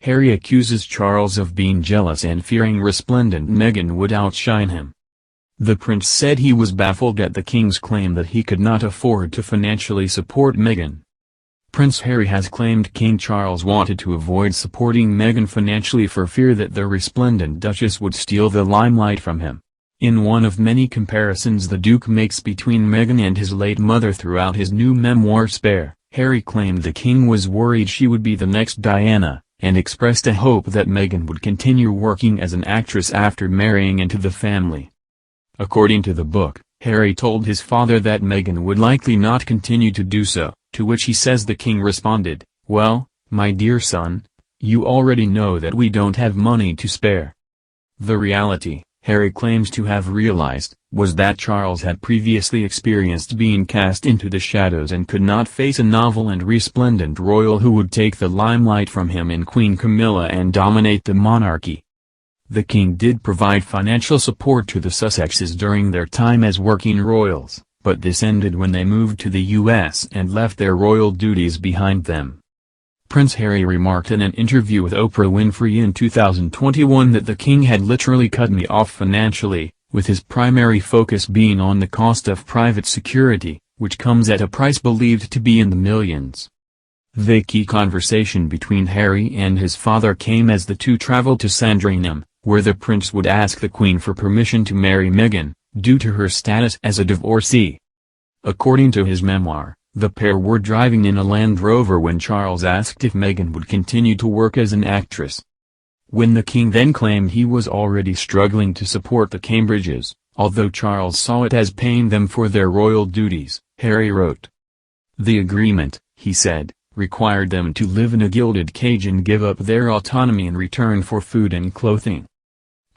Harry accuses Charles of being jealous and fearing resplendent Meghan would outshine him. The prince said he was baffled at the king's claim that he could not afford to financially support Meghan. Prince Harry has claimed King Charles wanted to avoid supporting Meghan financially for fear that the resplendent Duchess would steal the limelight from him. In one of many comparisons the Duke makes between Meghan and his late mother throughout his new memoir Spare, Harry claimed the king was worried she would be the next Diana, and expressed a hope that Meghan would continue working as an actress after marrying into the family. According to the book, Harry told his father that Meghan would likely not continue to do so, to which he says the king responded, "Well, my dear son, you already know that we don't have money to spare." The reality, Harry claims to have realized, was that Charles had previously experienced being cast into the shadows and could not face a novel and resplendent royal who would take the limelight from him in Queen Camilla and dominate the monarchy. The king did provide financial support to the Sussexes during their time as working royals, but this ended when they moved to the US and left their royal duties behind them. Prince Harry remarked in an interview with Oprah Winfrey in 2021 that the king had literally cut me off financially, with his primary focus being on the cost of private security, which comes at a price believed to be in the millions. The key conversation between Harry and his father came as the two traveled to Sandringham, where the prince would ask the Queen for permission to marry Meghan, due to her status as a divorcee. According to his memoir, the pair were driving in a Land Rover when Charles asked if Meghan would continue to work as an actress. When the king then claimed he was already struggling to support the Cambridges, although Charles saw it as paying them for their royal duties, Harry wrote. The agreement, he said, required them to live in a gilded cage and give up their autonomy in return for food and clothing.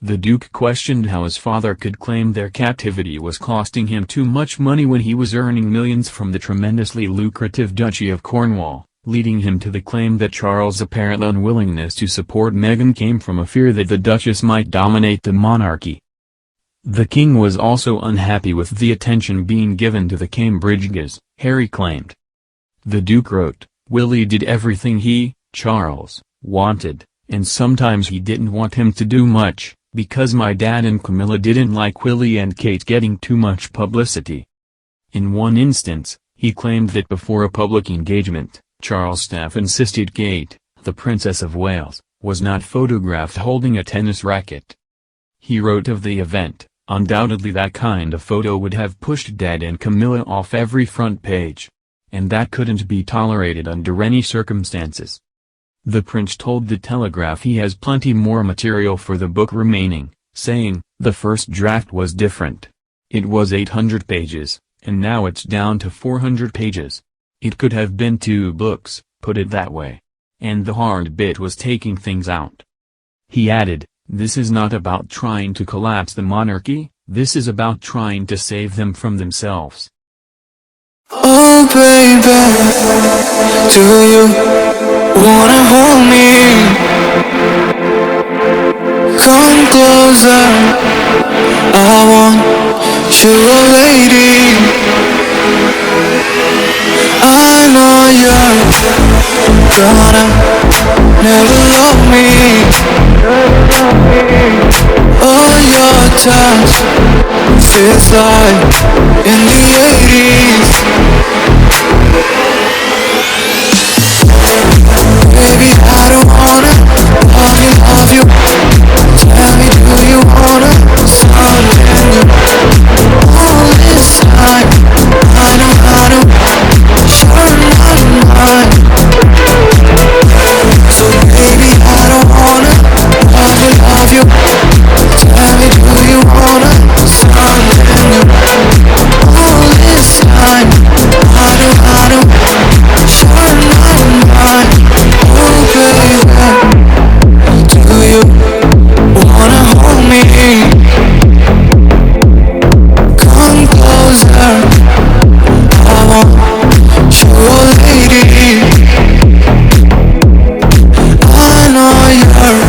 The Duke questioned how his father could claim their captivity was costing him too much money when he was earning millions from the tremendously lucrative Duchy of Cornwall, leading him to the claim that Charles' apparent unwillingness to support Meghan came from a fear that the Duchess might dominate the monarchy. The king was also unhappy with the attention being given to the Cambridges, Harry claimed. The Duke wrote, "Willie did everything he, Charles, wanted, and sometimes he didn't want him to do much, because my dad and Camilla didn't like Willie and Kate getting too much publicity." In one instance, he claimed that before a public engagement, Charles' staff insisted Kate, the Princess of Wales, was not photographed holding a tennis racket. He wrote of the event, "Undoubtedly that kind of photo would have pushed Dad and Camilla off every front page. And that couldn't be tolerated under any circumstances." The prince told The Telegraph he has plenty more material for the book remaining, saying, "The first draft was different. It was 800 pages, and now it's down to 400 pages. It could have been 2 books, put it that way. And the hard bit was taking things out." He added, "This is not about trying to collapse the monarchy, this is about trying to save them from themselves." Oh baby, do you wanna hold me? Come closer, I want you, a lady. I know you're gonna never love me. Oh, your touch feels like in the 80s. Baby, I don't wanna love you. Tell me, do you wanna something new? All this time, I know you're not mine. So baby, I don't wanna love you. Tell me, do you wanna something new? All this time, I know you're not mine. Oh baby, do you wanna hold me? Come closer, I want you, a lady. I know you're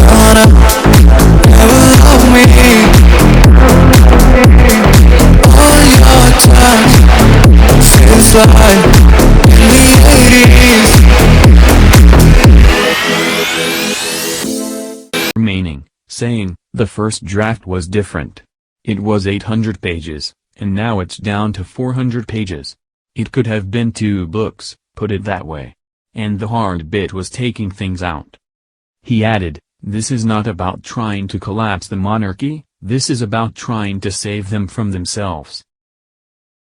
gonna never love me. All your touch feels like in the 80s. remaining, saying, "The first draft was different. It was 800 pages, and now it's down to 400 pages. It could have been 2 books, put it that way. And the hard bit was taking things out." He added, "This is not about trying to collapse the monarchy, this is about trying to save them from themselves."